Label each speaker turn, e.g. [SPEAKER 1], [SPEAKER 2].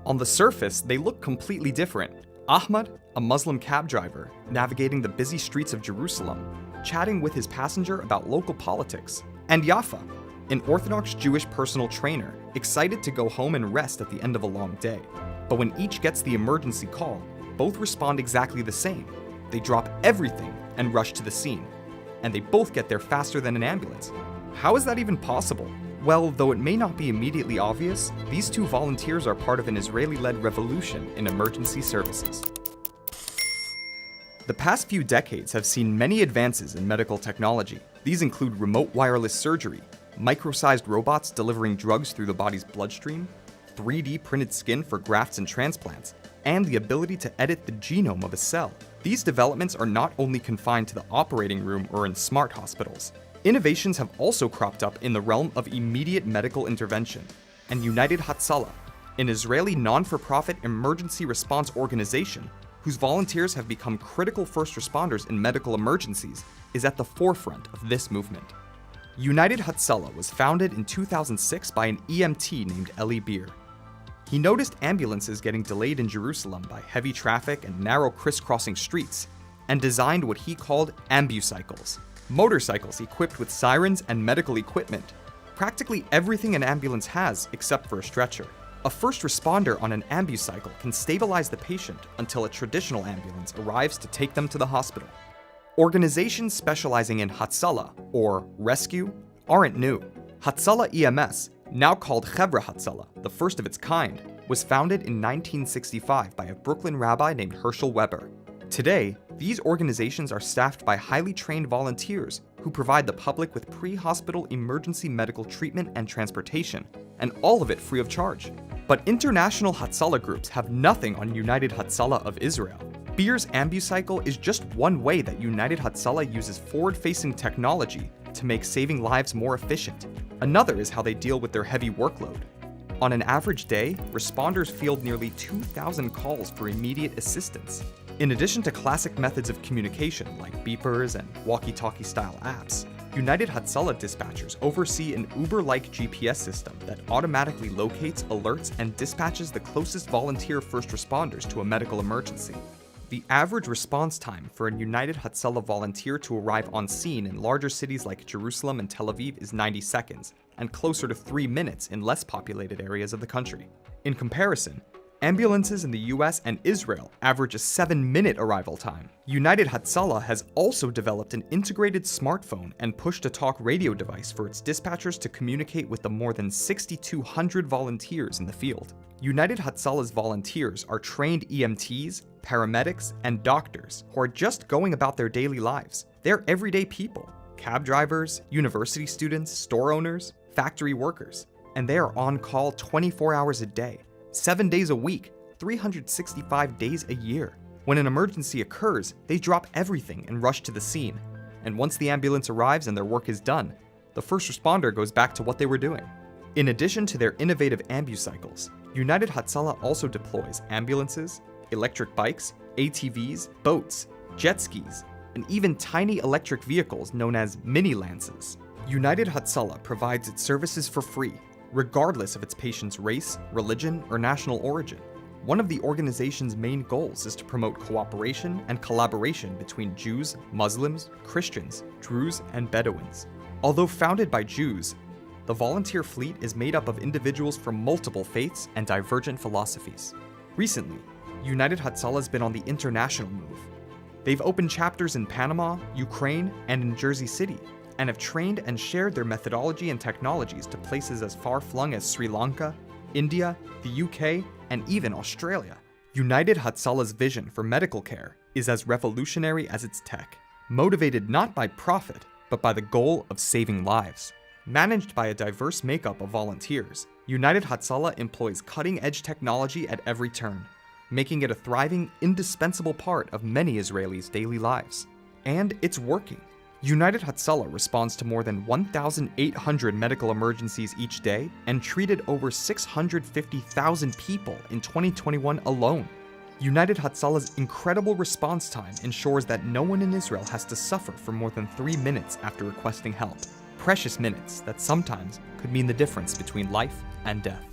[SPEAKER 1] On the surface, they look completely different. Ahmad, a Muslim cab driver, navigating the busy streets of Jerusalem, chatting with his passenger about local politics. And Yafa, an Orthodox Jewish personal trainer, excited to go home and rest at the end of a long day. But when each gets the emergency call, both respond exactly the same. They drop everything and rush to the scene. And they both get there faster than an ambulance. How is that even possible? Well, though it may not be immediately obvious, these two volunteers are part of an Israeli-led revolution in emergency services. The past few decades have seen many advances in medical technology. These include remote wireless surgery, micro-sized robots delivering drugs through the body's bloodstream, 3D printed skin for grafts and transplants, and the ability to edit the genome of a cell. These developments are not only confined to the operating room or in smart hospitals. Innovations have also cropped up in the realm of immediate medical intervention, and United Hatzalah, an Israeli non-for-profit emergency response organization whose volunteers have become critical first responders in medical emergencies, is at the forefront of this movement. United Hatzalah was founded in 2006 by an EMT named Eli Beer. He noticed ambulances getting delayed in Jerusalem by heavy traffic and narrow crisscrossing streets, and designed what he called ambucycles, motorcycles equipped with sirens and medical equipment, practically everything an ambulance has except for a stretcher. A first responder on an ambucycle can stabilize the patient until a traditional ambulance arrives to take them to the hospital. Organizations specializing in Hatzalah, or rescue, aren't new. Hatzalah EMS, now called Chevra Hatzalah, the first of its kind, was founded in 1965 by a Brooklyn rabbi named Herschel Weber. Today, these organizations are staffed by highly trained volunteers who provide the public with pre-hospital emergency medical treatment and transportation, and all of it free of charge. But international Hatzalah groups have nothing on United Hatzalah of Israel. Beer's ambucycle is just one way that United Hatzalah uses forward-facing technology to make saving lives more efficient. Another is how they deal with their heavy workload. On an average day, responders field nearly 2,000 calls for immediate assistance. In addition to classic methods of communication like beepers and walkie-talkie style apps, United Hatzalah dispatchers oversee an Uber-like GPS system that automatically locates, alerts, and dispatches the closest volunteer first responders to a medical emergency. The average response time for a United Hatzalah volunteer to arrive on scene in larger cities like Jerusalem and Tel Aviv is 90 seconds, and closer to 3 minutes in less populated areas of the country. In comparison, ambulances in the US and Israel average a 7-minute arrival time. United Hatzalah has also developed an integrated smartphone and push-to-talk radio device for its dispatchers to communicate with the more than 6,200 volunteers in the field. United Hatzalah's volunteers are trained EMTs, paramedics, and doctors who are just going about their daily lives. They're everyday people, cab drivers, university students, store owners, factory workers, and they are on call 24 hours a day, 7 days a week, 365 days a year. When an emergency occurs, they drop everything and rush to the scene. And once the ambulance arrives and their work is done, the first responder goes back to what they were doing. In addition to their innovative ambucycles, United Hatzalah also deploys ambulances, electric bikes, ATVs, boats, jet skis, and even tiny electric vehicles known as mini-lances. United Hatzalah provides its services for free, regardless of its patient's race, religion, or national origin. One of the organization's main goals is to promote cooperation and collaboration between Jews, Muslims, Christians, Druze, and Bedouins. Although founded by Jews, the volunteer fleet is made up of individuals from multiple faiths and divergent philosophies. Recently, United Hatzalah has been on the international move. They've opened chapters in Panama, Ukraine, and in Jersey City, and have trained and shared their methodology and technologies to places as far-flung as Sri Lanka, India, the UK, and even Australia. United Hatzalah's vision for medical care is as revolutionary as its tech, motivated not by profit, but by the goal of saving lives. Managed by a diverse makeup of volunteers, United Hatzalah employs cutting-edge technology at every turn, making it a thriving, indispensable part of many Israelis' daily lives. And it's working. United Hatzalah responds to more than 1,800 medical emergencies each day and treated over 650,000 people in 2021 alone. United Hatzalah's incredible response time ensures that no one in Israel has to suffer for more than 3 minutes after requesting help. Precious minutes that sometimes could mean the difference between life and death.